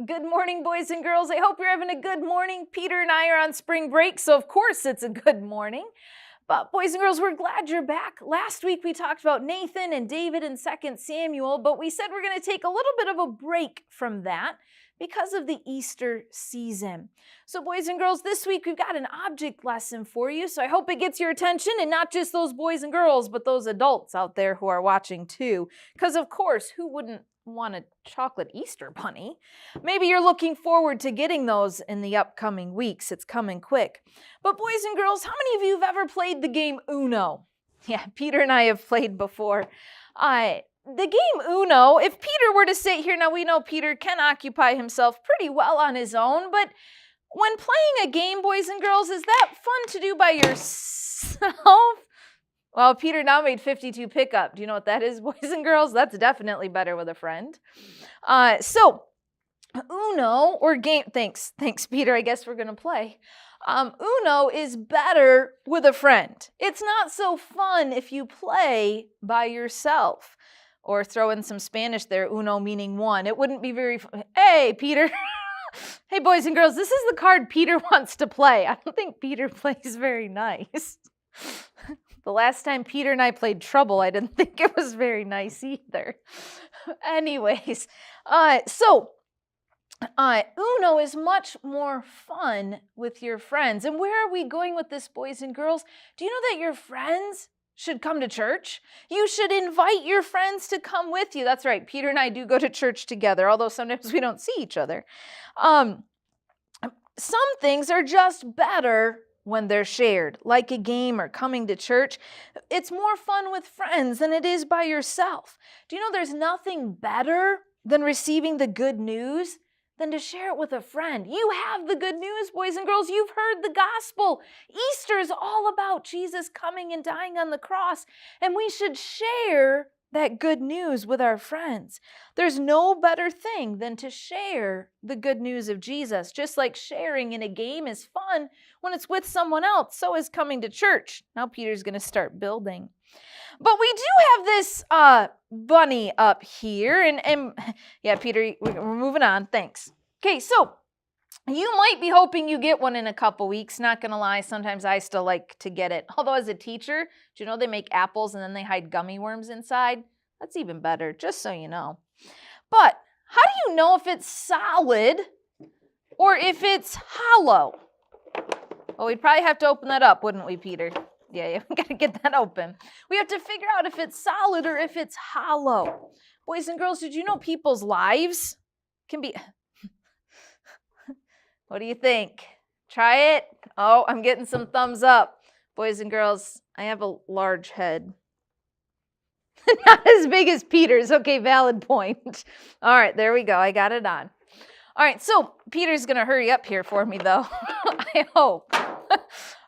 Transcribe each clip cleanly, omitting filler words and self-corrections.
Good morning, boys and girls. I hope you're having a good morning. Peter and I are on spring break, so of course it's a good morning. But boys and girls, we're glad you're back. Last week we talked about Nathan and David in 2 Samuel, but we said we're going to take a little bit of a break from that because of the Easter season. So boys and girls, this week we've got an object lesson for you, so I hope it gets your attention, and not just those boys and girls, but those adults out there who are watching too. Because of course, who wouldn't want a chocolate Easter bunny? Maybe you're looking forward to getting those in the upcoming weeks. It's coming quick. But boys and girls, how many of you have ever played the game Uno? Yeah, Peter and I have played before. The game Uno, if Peter were to sit here, now we know Peter can occupy himself pretty well on his own, but when playing a game, boys and girls, is that fun to do by yourself? Well, Peter now made 52 pickup. Do you know what that is, boys and girls? That's definitely better with a friend. So Uno or game, thanks Peter, I guess we're going to play. Uno is better with a friend. It's not so fun if you play by yourself. Or throw in some Spanish there, uno meaning one. It wouldn't be very fun. Hey, Peter. Hey, boys and girls, this is the card Peter wants to play. I don't think Peter plays very nice. The last time Peter and I played Trouble, I didn't think it was very nice either. Anyways, Uno is much more fun with your friends. And where are we going with this, boys and girls? Do you know that your friends should come to church? You should invite your friends to come with you. That's right, Peter and I do go to church together, although sometimes we don't see each other. Some things are just better when they're shared, like a game or coming to church. It's more fun with friends than it is by yourself. Do you know there's nothing better than receiving the good news than to share it with a friend? You have the good news, boys and girls. You've heard the gospel. Easter is all about Jesus coming and dying on the cross, and we should share that good news with our friends. There's no better thing than to share the good news of Jesus. Just like sharing in a game is fun when it's with someone else, so is coming to church. Now Peter's going to start building. But we do have this bunny up here, and yeah, Peter, we're moving on. Thanks. Okay, so you might be hoping you get one in a couple weeks. Not going to lie, sometimes I still like to get it. Although as a teacher, do you know they make apples and then they hide gummy worms inside? That's even better, just so you know. But how do you know if it's solid or if it's hollow? Well, we'd probably have to open that up, wouldn't we, Peter? Yeah, we got to get that open. We have to figure out if it's solid or if it's hollow. Boys and girls, did you know people's lives can be... What do you think? Try it? Oh, I'm getting some thumbs up. Boys and girls, I have a large head. Not as big as Peter's. Okay, valid point. All right, there we go. I got it on. All right, so Peter's going to hurry up here for me, though. I hope. All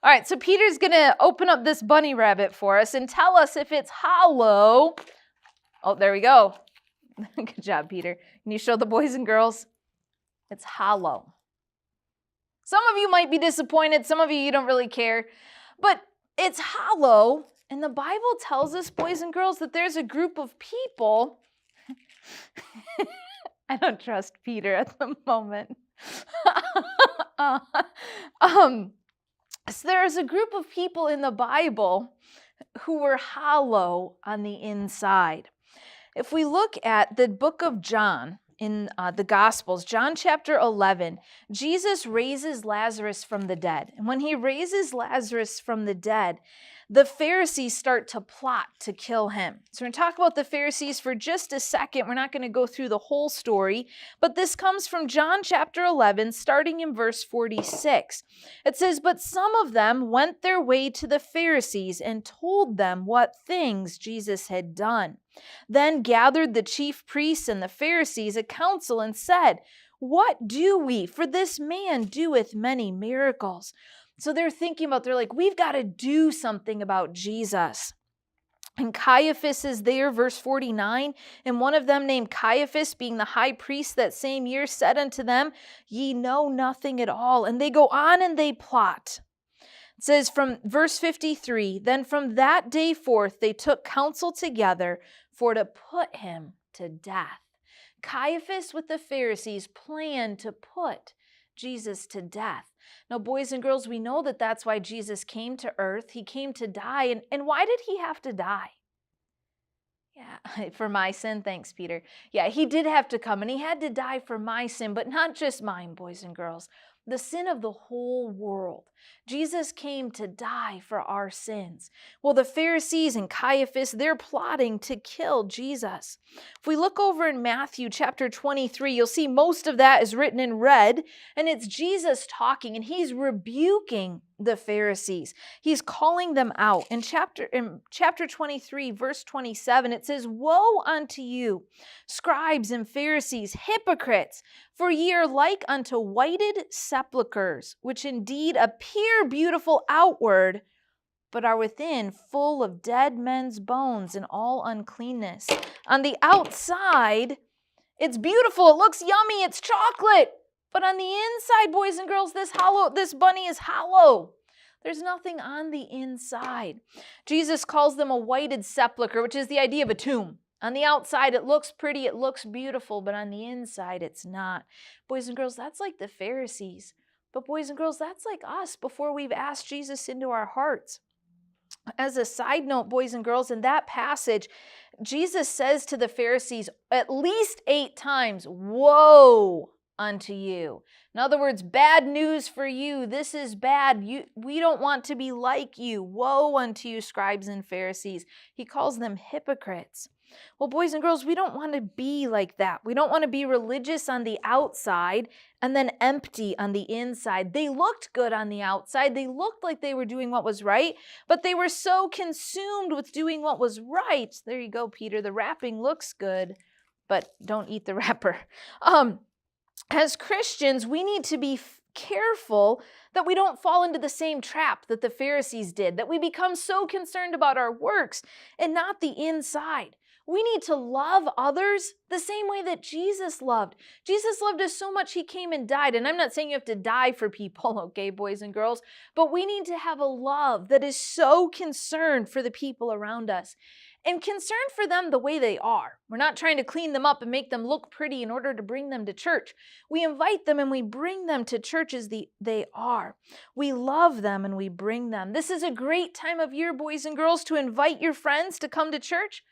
right, so Peter's going to open up this bunny rabbit for us and tell us if it's hollow. Oh, there we go. Good job, Peter. Can you show the boys and girls? It's hollow. Some of you might be disappointed. Some of you don't really care. But it's hollow, and the Bible tells us, boys and girls, that there's a group of people. I don't trust Peter at the moment. So there's a group of people in the Bible who were hollow on the inside. If we look at the book of John in the Gospels, John chapter 11, Jesus raises Lazarus from the dead. And when he raises Lazarus from the dead, the Pharisees start to plot to kill him. So we're going to talk about the Pharisees for just a second. We're not going to go through the whole story, but this comes from John chapter 11, starting in verse 46. It says, "But some of them went their way to the Pharisees and told them what things Jesus had done. Then gathered the chief priests and the Pharisees a council and said, 'What do we? For this man doeth many miracles.'" So they're like, we've got to do something about Jesus. And Caiaphas is there, verse 49. "And one of them named Caiaphas, being the high priest that same year, said unto them, Ye know nothing at all. And they go on and they plot. It says from verse 53, "Then from that day forth they took counsel together for to put him to death." Caiaphas with the Pharisees planned to put Jesus to death. Now, boys and girls, we know that that's why Jesus came to earth. He came to die. And why did he have to die? Yeah, for my sin. Thanks, Peter. Yeah, he did have to come, and he had to die for my sin, but not just mine, boys and girls. The sin of the whole world. Jesus came to die for our sins. Well, the Pharisees and Caiaphas, they're plotting to kill Jesus. If we look over in Matthew chapter 23, you'll see most of that is written in red, and it's Jesus talking, and he's rebuking the Pharisees. He's calling them out. In chapter 23, verse 27, it says, "Woe unto you, scribes and Pharisees, hypocrites, for ye are like unto whited sepulchres, which indeed appear beautiful outward, but are within full of dead men's bones and all uncleanness. On the outside, it's beautiful, it looks yummy, it's chocolate. But on the inside, boys and girls, this bunny is hollow. There's nothing on the inside." Jesus calls them a whited sepulcher, which is the idea of a tomb. On the outside, it looks pretty, it looks beautiful, but on the inside, it's not. Boys and girls, that's like the Pharisees. But boys and girls, that's like us before we've asked Jesus into our hearts. As a side note, boys and girls, in that passage, Jesus says to the Pharisees at least 8 times, "Woe unto you." In other words, bad news for you. This is bad. We don't want to be like you. Woe unto you, scribes and Pharisees. He calls them hypocrites. Well, boys and girls, we don't want to be like that. We don't want to be religious on the outside and then empty on the inside. They looked good on the outside. They looked like they were doing what was right, but they were so consumed with doing what was right. There you go, Peter. The wrapping looks good, but don't eat the wrapper. As Christians, we need to be careful that we don't fall into the same trap that the Pharisees did, that we become so concerned about our works and not the inside. We need to love others the same way that Jesus loved. Jesus loved us so much he came and died. And I'm not saying you have to die for people, okay, boys and girls, but we need to have a love that is so concerned for the people around us and concerned for them the way they are. We're not trying to clean them up and make them look pretty in order to bring them to church. We invite them and we bring them to church as they are. We love them and we bring them. This is a great time of year, boys and girls, to invite your friends to come to church.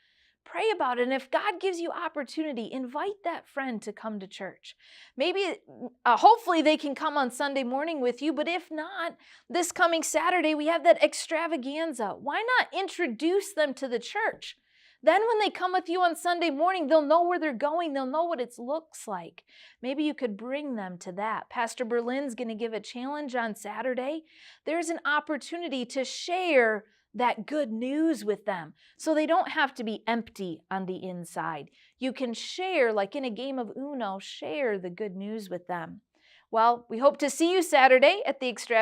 Pray about it, and if God gives you opportunity, invite that friend to come to church. Maybe, hopefully they can come on Sunday morning with you, but if not, this coming Saturday we have that extravaganza. Why not introduce them to the church? Then when they come with you on Sunday morning, they'll know where they're going. They'll know what it looks like. Maybe you could bring them to that. Pastor Berlin's going to give a challenge on Saturday. There's an opportunity to share that good news with them so they don't have to be empty on the inside. You can share, like in a game of Uno, share the good news with them. Well, we hope to see you Saturday at the